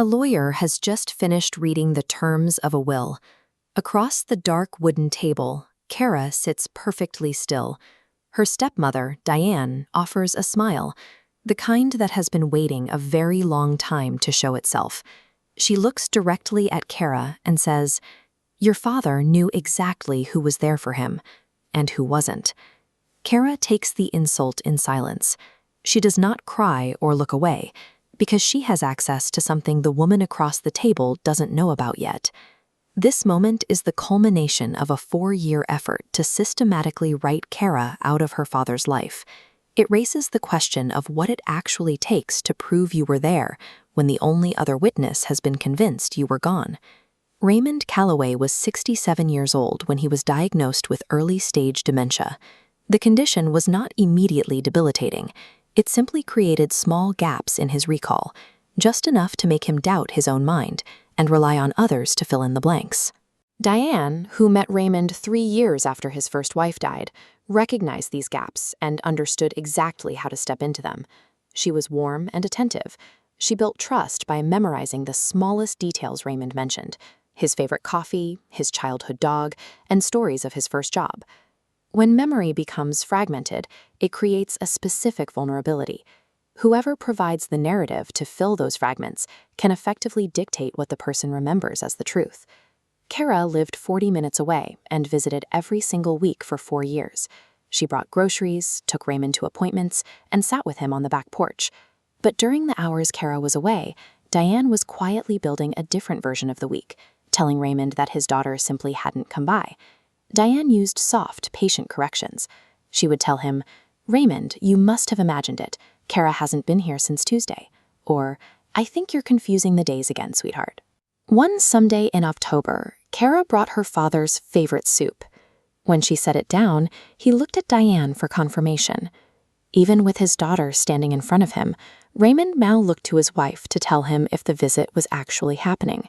A lawyer has just finished reading the terms of a will. Across the dark wooden table, Kara sits perfectly still. Her stepmother, Diane, offers a smile, the kind that has been waiting a very long time to show itself. She looks directly at Kara and says, "Your father knew exactly who was there for him, and who wasn't." Kara takes the insult in silence. She does not cry or look away, because she has access to something the woman across the table doesn't know about yet. This moment is the culmination of a 4-year effort to systematically write Kara out of her father's life. It raises the question of what it actually takes to prove you were there when the only other witness has been convinced you were gone. Raymond Calloway was 67 years old when he was diagnosed with early-stage dementia. The condition was not immediately debilitating. It simply created small gaps in his recall, just enough to make him doubt his own mind and rely on others to fill in the blanks. Diane, who met Raymond 3 years after his first wife died, recognized these gaps and understood exactly how to step into them. She was warm and attentive. She built trust by memorizing the smallest details Raymond mentioned: his favorite coffee, his childhood dog, and stories of his first job. When memory becomes fragmented, it creates a specific vulnerability. Whoever provides the narrative to fill those fragments can effectively dictate what the person remembers as the truth. Kara lived 40 minutes away and visited every single week for 4 years. She brought groceries, took Raymond to appointments, and sat with him on the back porch. But during the hours Kara was away, Diane was quietly building a different version of the week, telling Raymond that his daughter simply hadn't come by. Diane used soft, patient corrections. She would tell him, "Raymond, you must have imagined it. Kara hasn't been here since Tuesday." Or, "I think you're confusing the days again, sweetheart." One Sunday in October, Kara brought her father's favorite soup. When she set it down, he looked at Diane for confirmation. Even with his daughter standing in front of him, Raymond now looked to his wife to tell him if the visit was actually happening.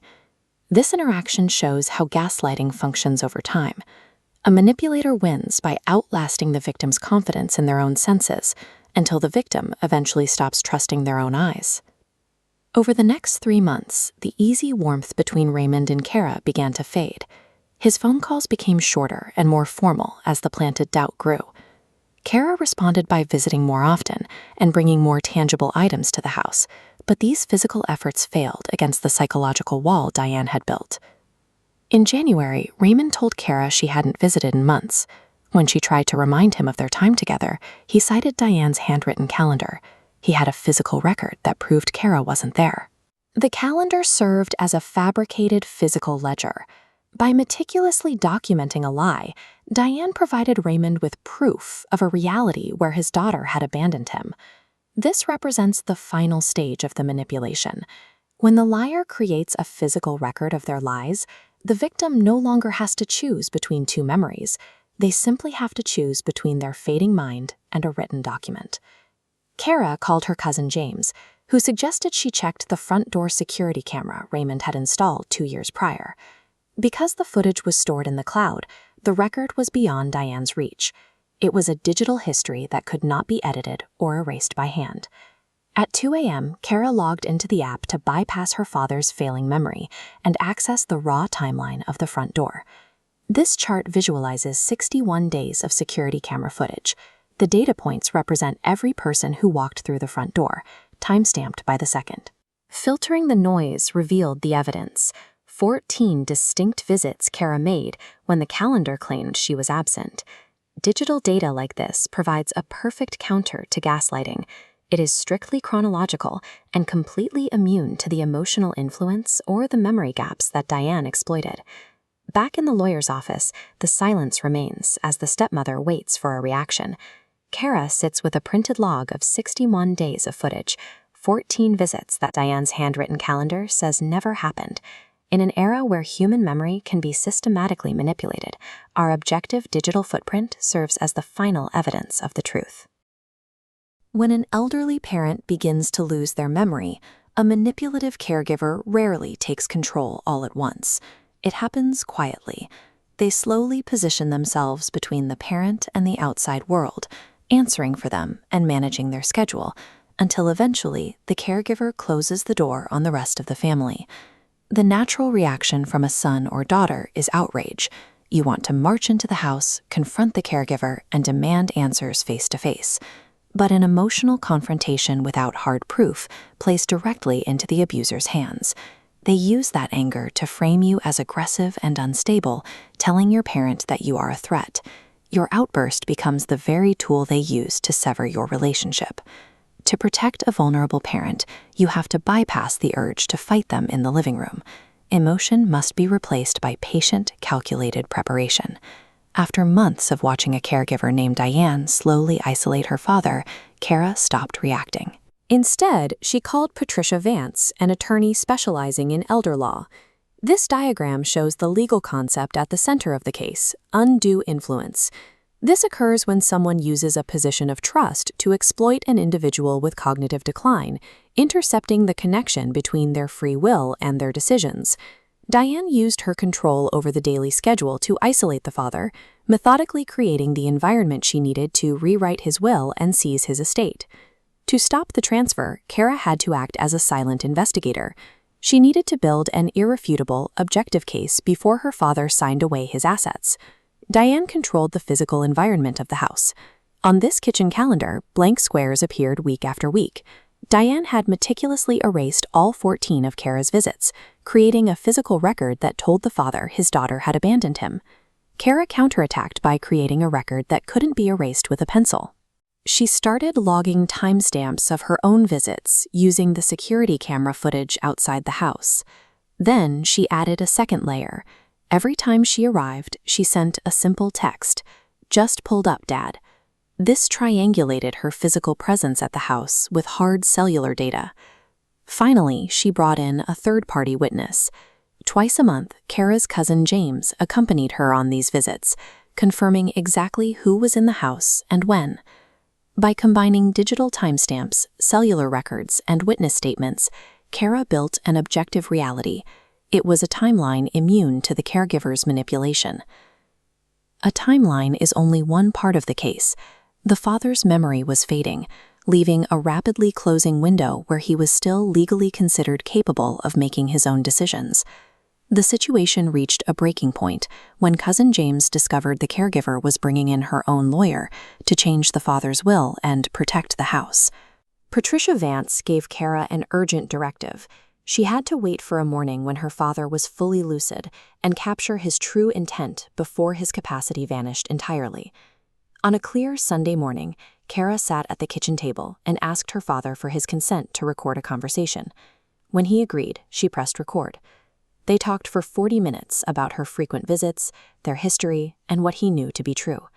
This interaction shows how gaslighting functions over time. A manipulator wins by outlasting the victim's confidence in their own senses until the victim eventually stops trusting their own eyes. Over the next 3 months, the easy warmth between Raymond and Kara began to fade. His phone calls became shorter and more formal as the planted doubt grew. Kara responded by visiting more often and bringing more tangible items to the house, but these physical efforts failed against the psychological wall Diane had built. In January, Raymond told Kara she hadn't visited in months. When she tried to remind him of their time together, he cited Diane's handwritten calendar. He had a physical record that proved Kara wasn't there. The calendar served as a fabricated physical ledger. By meticulously documenting a lie, Diane provided Raymond with proof of a reality where his daughter had abandoned him. This represents the final stage of the manipulation. When the liar creates a physical record of their lies, the victim no longer has to choose between 2 memories. They simply have to choose between their fading mind and a written document. Kara called her cousin James, who suggested she checked the front door security camera Raymond had installed 2 years prior. Because the footage was stored in the cloud, the record was beyond Diane's reach. It was a digital history that could not be edited or erased by hand. At 2 a.m., Kara logged into the app to bypass her father's failing memory and access the raw timeline of the front door. This chart visualizes 61 days of security camera footage. The data points represent every person who walked through the front door, time-stamped by the second. Filtering the noise revealed the evidence: 14 distinct visits Kara made when the calendar claimed she was absent. Digital data like this provides a perfect counter to gaslighting. It is strictly chronological and completely immune to the emotional influence or the memory gaps that Diane exploited. Back in the lawyer's office, the silence remains as the stepmother waits for a reaction. Kara sits with a printed log of 61 days of footage, 14 visits that Diane's handwritten calendar says never happened. In an era where human memory can be systematically manipulated, our objective digital footprint serves as the final evidence of the truth. When an elderly parent begins to lose their memory, a manipulative caregiver rarely takes control all at once. It happens quietly. They slowly position themselves between the parent and the outside world, answering for them and managing their schedule, until eventually the caregiver closes the door on the rest of the family. The natural reaction from a son or daughter is outrage. You want to march into the house, confront the caregiver, and demand answers face to face. But an emotional confrontation without hard proof plays directly into the abuser's hands. They use that anger to frame you as aggressive and unstable, telling your parent that you are a threat. Your outburst becomes the very tool they use to sever your relationship. To protect a vulnerable parent, you have to bypass the urge to fight them in the living room. Emotion must be replaced by patient, calculated preparation. After months of watching a caregiver named Diane slowly isolate her father, Kara stopped reacting. Instead, she called Patricia Vance, an attorney specializing in elder law. This diagram shows the legal concept at the center of the case: undue influence. This occurs when someone uses a position of trust to exploit an individual with cognitive decline, intercepting the connection between their free will and their decisions. Diane used her control over the daily schedule to isolate the father, methodically creating the environment she needed to rewrite his will and seize his estate. To stop the transfer, Kara had to act as a silent investigator. She needed to build an irrefutable, objective case before her father signed away his assets. Diane controlled the physical environment of the house. On this kitchen calendar, blank squares appeared week after week. Diane had meticulously erased all 14 of Kara's visits, creating a physical record that told the father his daughter had abandoned him. Kara counterattacked by creating a record that couldn't be erased with a pencil. She started logging timestamps of her own visits using the security camera footage outside the house. Then she added a second layer. Every time she arrived, she sent a simple text: "Just pulled up, Dad." This triangulated her physical presence at the house with hard cellular data. Finally, she brought in a third-party witness. Twice a month, Kara's cousin James accompanied her on these visits, confirming exactly who was in the house and when. By combining digital timestamps, cellular records, and witness statements, Kara built an objective reality. It was a timeline immune to the caregiver's manipulation. A timeline is only one part of the case. The father's memory was fading, leaving a rapidly closing window where he was still legally considered capable of making his own decisions. The situation reached a breaking point when Cousin James discovered the caregiver was bringing in her own lawyer to change the father's will and protect the house. Patricia Vance gave Kara an urgent directive. She had to wait for a morning when her father was fully lucid and capture his true intent before his capacity vanished entirely. On a clear Sunday morning, Kara sat at the kitchen table and asked her father for his consent to record a conversation. When he agreed, she pressed record. They talked for 40 minutes about her frequent visits, their history, and what he knew to be true.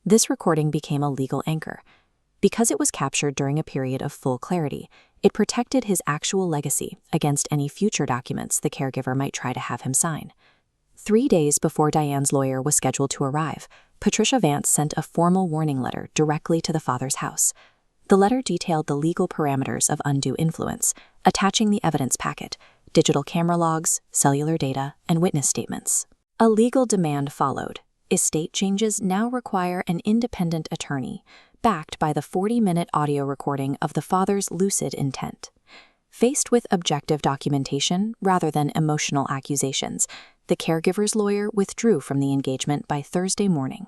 This recording became a legal anchor. Because it was captured during a period of full clarity, it protected his actual legacy against any future documents the caregiver might try to have him sign. 3 days before Diane's lawyer was scheduled to arrive, Patricia Vance sent a formal warning letter directly to the father's house. The letter detailed the legal parameters of undue influence, attaching the evidence packet, digital camera logs, cellular data, and witness statements. A legal demand followed. Estate changes now require an independent attorney, backed by the 40-minute audio recording of the father's lucid intent. Faced with objective documentation rather than emotional accusations, the caregiver's lawyer withdrew from the engagement by Thursday morning.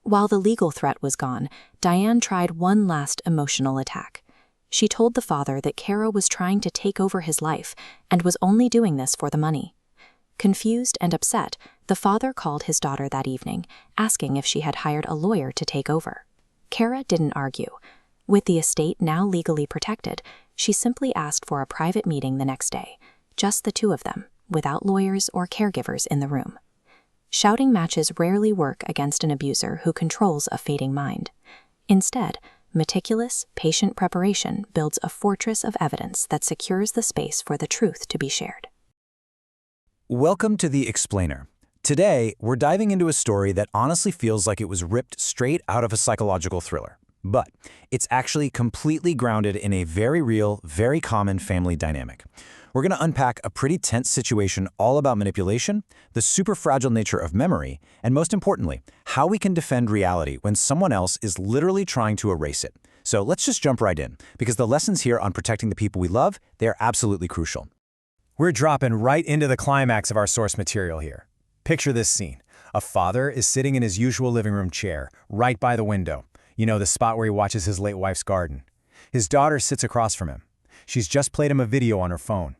While the legal threat was gone, Diane tried one last emotional attack. She told the father that Kara was trying to take over his life and was only doing this for the money. Confused and upset, the father called his daughter that evening, asking if she had hired a lawyer to take over. Kara didn't argue. With the estate now legally protected, she simply asked for a private meeting the next day, just the two of them, without lawyers or caregivers in the room. Shouting matches rarely work against an abuser who controls a fading mind. Instead, meticulous, patient preparation builds a fortress of evidence that secures the space for the truth to be shared. Welcome to The Explainer. Today, we're diving into a story that honestly feels like it was ripped straight out of a psychological thriller. But it's actually completely grounded in a very real, very common family dynamic. We're going to unpack a pretty tense situation all about manipulation, the super fragile nature of memory, and most importantly, how we can defend reality when someone else is literally trying to erase it. So let's just jump right in, because the lessons here on protecting the people we love, they are absolutely crucial. We're dropping right into the climax of our source material here. Picture this scene. A father is sitting in his usual living room chair, right by the window. You know, the spot where he watches his late wife's garden. His daughter sits across from him. She's just played him a video on her phone.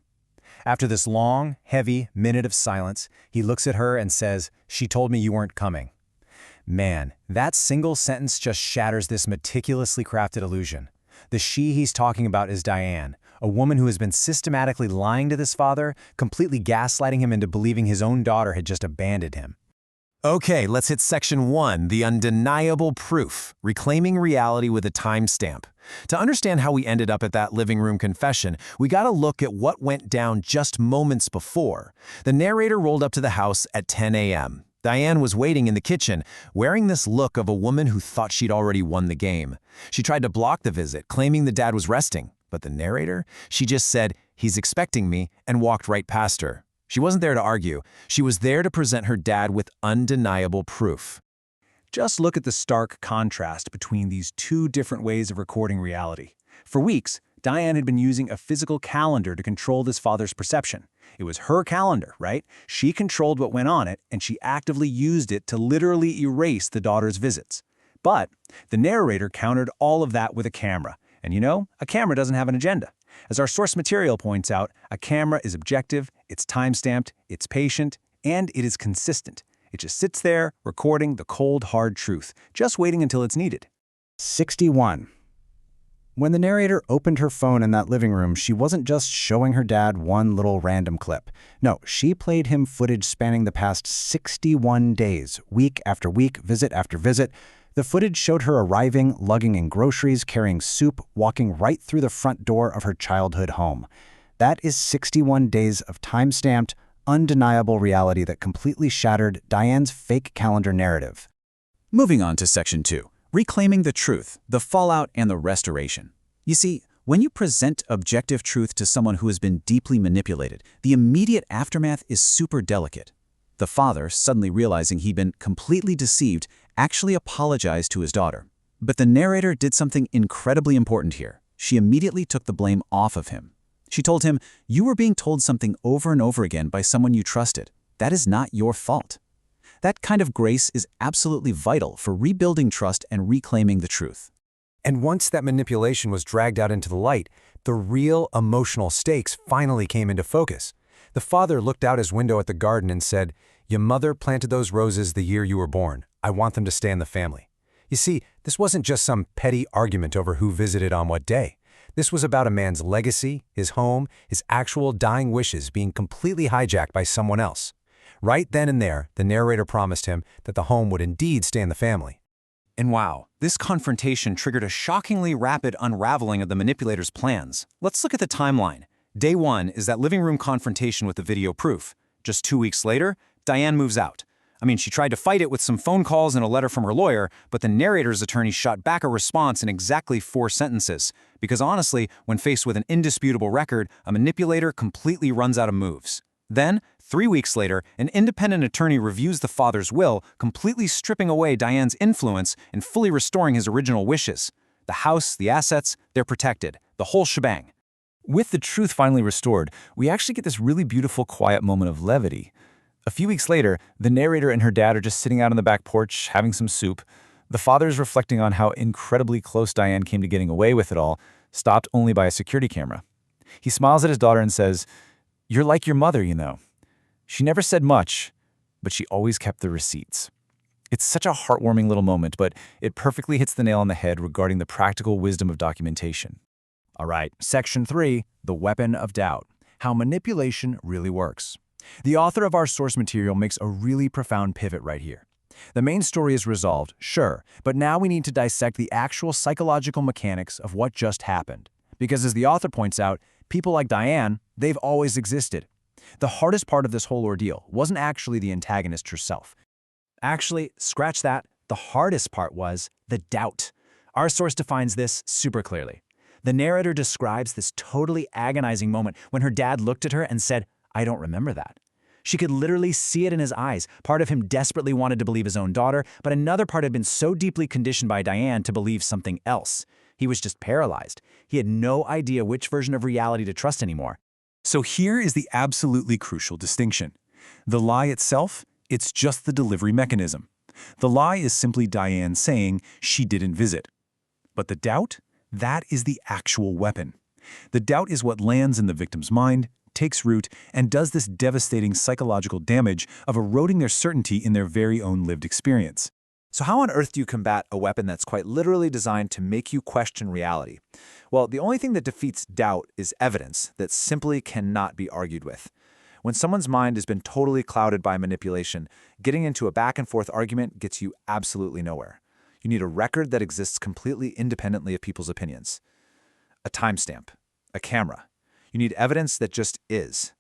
After this long, heavy minute of silence, he looks at her and says, "She told me you weren't coming." Man, that single sentence just shatters this meticulously crafted illusion. The she he's talking about is Diane, a woman who has been systematically lying to this father, completely gaslighting him into believing his own daughter had just abandoned him. Okay, let's hit section 1, the undeniable proof, reclaiming reality with a timestamp. To understand how we ended up at that living room confession, we gotta look at what went down just moments before. The narrator rolled up to the house at 10 a.m. Diane was waiting in the kitchen, wearing this look of a woman who thought she'd already won the game. She tried to block the visit, claiming the dad was resting. But the narrator, she just said, "He's expecting me," and walked right past her. She wasn't there to argue. She was there to present her dad with undeniable proof. Just look at the stark contrast between these two different ways of recording reality. For weeks, Diane had been using a physical calendar to control this father's perception. It was her calendar, right? She controlled what went on it, and she actively used it to literally erase the daughter's visits. But the narrator countered all of that with a camera. And you know, a camera doesn't have an agenda. As our source material points out, a camera is objective, it's time-stamped, it's patient, and it is consistent. It just sits there, recording the cold, hard truth, just waiting until it's needed. 61. When the narrator opened her phone in that living room, she wasn't just showing her dad one little random clip. No, she played him footage spanning the past 61 days, week after week, visit after visit. The footage showed her arriving, lugging in groceries, carrying soup, walking right through the front door of her childhood home. That is 61 days of time-stamped, undeniable reality that completely shattered Diane's fake calendar narrative. Moving on to section 2, reclaiming the truth, the fallout, and the restoration. You see, when you present objective truth to someone who has been deeply manipulated, the immediate aftermath is super delicate. The father, suddenly realizing he'd been completely deceived, actually apologized to his daughter. But the narrator did something incredibly important here. She immediately took the blame off of him. She told him, "You were being told something over and over again by someone you trusted. That is not your fault." That kind of grace is absolutely vital for rebuilding trust and reclaiming the truth. And once that manipulation was dragged out into the light, the real emotional stakes finally came into focus. The father looked out his window at the garden and said, "Your mother planted those roses the year you were born. I want them to stay in the family." You see, this wasn't just some petty argument over who visited on what day. This was about a man's legacy, his home, his actual dying wishes being completely hijacked by someone else. Right then and there, the narrator promised him that the home would indeed stay in the family. And wow, this confrontation triggered a shockingly rapid unraveling of the manipulator's plans. Let's look at the timeline. Day 1 is that living room confrontation with the video proof. Just 2 weeks later, Diane moves out. She tried to fight it with some phone calls and a letter from her lawyer, but the narrator's attorney shot back a response in exactly 4 sentences. Because honestly, when faced with an indisputable record, a manipulator completely runs out of moves. Then, 3 weeks later, an independent attorney reviews the father's will, completely stripping away Diane's influence and fully restoring his original wishes. The house, the assets, they're protected. The whole shebang. With the truth finally restored, we actually get this really beautiful, quiet moment of levity. A few weeks later, the narrator and her dad are just sitting out on the back porch, having some soup. The father is reflecting on how incredibly close Diane came to getting away with it all, stopped only by a security camera. He smiles at his daughter and says, "You're like your mother, you know. She never said much, but she always kept the receipts." It's such a heartwarming little moment, but it perfectly hits the nail on the head regarding the practical wisdom of documentation. All right, section 3, the weapon of doubt, how manipulation really works. The author of our source material makes a really profound pivot right here. The main story is resolved, sure, but now we need to dissect the actual psychological mechanics of what just happened. Because as the author points out, people like Diane, they've always existed. The hardest part of this whole ordeal wasn't actually the antagonist herself. Actually, scratch that, the hardest part was the doubt. Our source defines this super clearly. The narrator describes this totally agonizing moment when her dad looked at her and said, "I don't remember that." She could literally see it in his eyes. Part of him desperately wanted to believe his own daughter, but another part had been so deeply conditioned by Diane to believe something else. He was just paralyzed. He had no idea which version of reality to trust anymore. So here is the absolutely crucial distinction. The lie itself, it's just the delivery mechanism. The lie is simply Diane saying she didn't visit. But the doubt, that is the actual weapon. The doubt is what lands in the victim's mind, takes root, and does this devastating psychological damage of eroding their certainty in their very own lived experience. So how on earth do you combat a weapon that's quite literally designed to make you question reality? Well, the only thing that defeats doubt is evidence that simply cannot be argued with. When someone's mind has been totally clouded by manipulation, getting into a back-and-forth argument gets you absolutely nowhere. You need a record that exists completely independently of people's opinions. A timestamp. A camera. You need evidence that just is.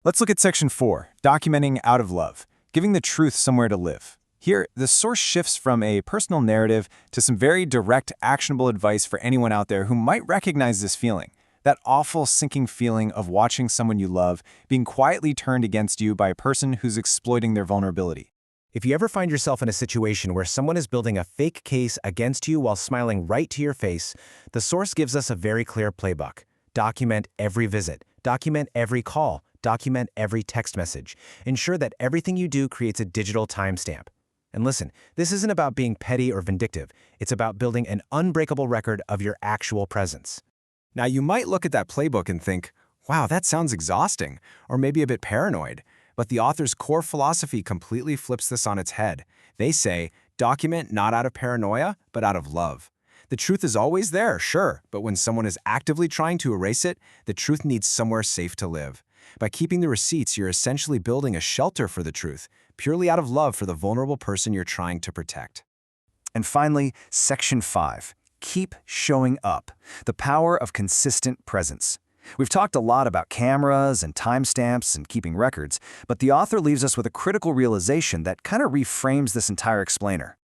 Let's look at Section 4, Documenting Out of Love, Giving the Truth Somewhere to Live. Here, the source shifts from a personal narrative to some very direct, actionable advice for anyone out there who might recognize this feeling. That awful, sinking feeling of watching someone you love being quietly turned against you by a person who's exploiting their vulnerability. If you ever find yourself in a situation where someone is building a fake case against you while smiling right to your face, the source gives us a very clear playbook. Document every visit. Document every call. Document every text message. Ensure that everything you do creates a digital timestamp. And listen, this isn't about being petty or vindictive. It's about building an unbreakable record of your actual presence. Now, you might look at that playbook and think, wow, that sounds exhausting, or maybe a bit paranoid. But the author's core philosophy completely flips this on its head. They say, document not out of paranoia, but out of love. The truth is always there, sure, but when someone is actively trying to erase it, the truth needs somewhere safe to live. By keeping the receipts, you're essentially building a shelter for the truth, purely out of love for the vulnerable person you're trying to protect. And finally, Section 5. Keep showing up. The power of consistent presence. We've talked a lot about cameras and timestamps and keeping records, but the author leaves us with a critical realization that kind of reframes this entire explainer.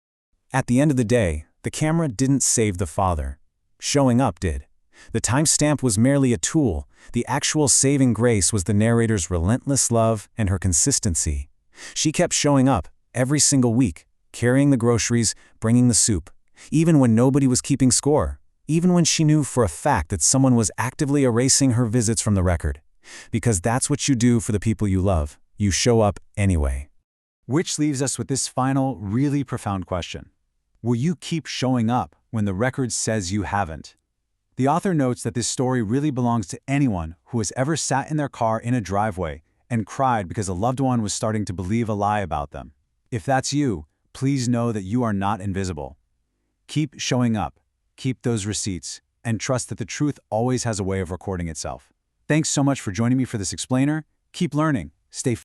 At the end of the day, the camera didn't save the father. Showing up did. The timestamp was merely a tool. The actual saving grace was the narrator's relentless love and her consistency. She kept showing up every single week, carrying the groceries, bringing the soup, even when nobody was keeping score, even when she knew for a fact that someone was actively erasing her visits from the record. Because that's what you do for the people you love. You show up anyway. Which leaves us with this final, really profound question. Will you keep showing up when the record says you haven't? The author notes that this story really belongs to anyone who has ever sat in their car in a driveway and cried because a loved one was starting to believe a lie about them. If that's you, please know that you are not invisible. Keep showing up, keep those receipts, and trust that the truth always has a way of recording itself. Thanks so much for joining me for this explainer. Keep learning, stay